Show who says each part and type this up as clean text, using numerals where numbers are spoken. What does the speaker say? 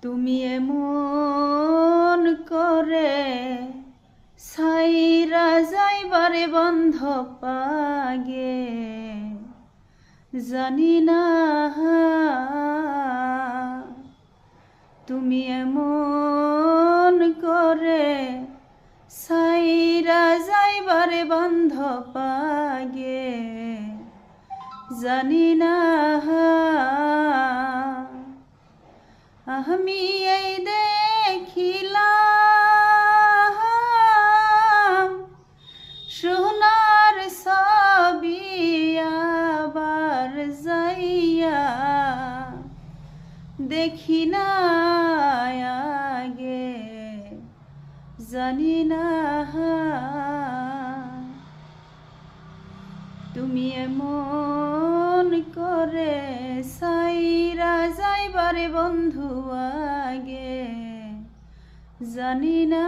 Speaker 1: তুমি এমন করে ছাইরা যাইবারে বন্ধ পাগে জানি না তুমি এমন করে ছাইরা যাইবারে বন্ধ পাগে জানি না আমি এই দেখিলাম সোনার ছবি আবার যাইয়া দেখি না আগে জানি না তুমি এমন করে ছাইরা যাইবারে বন্ধু আগে জানি না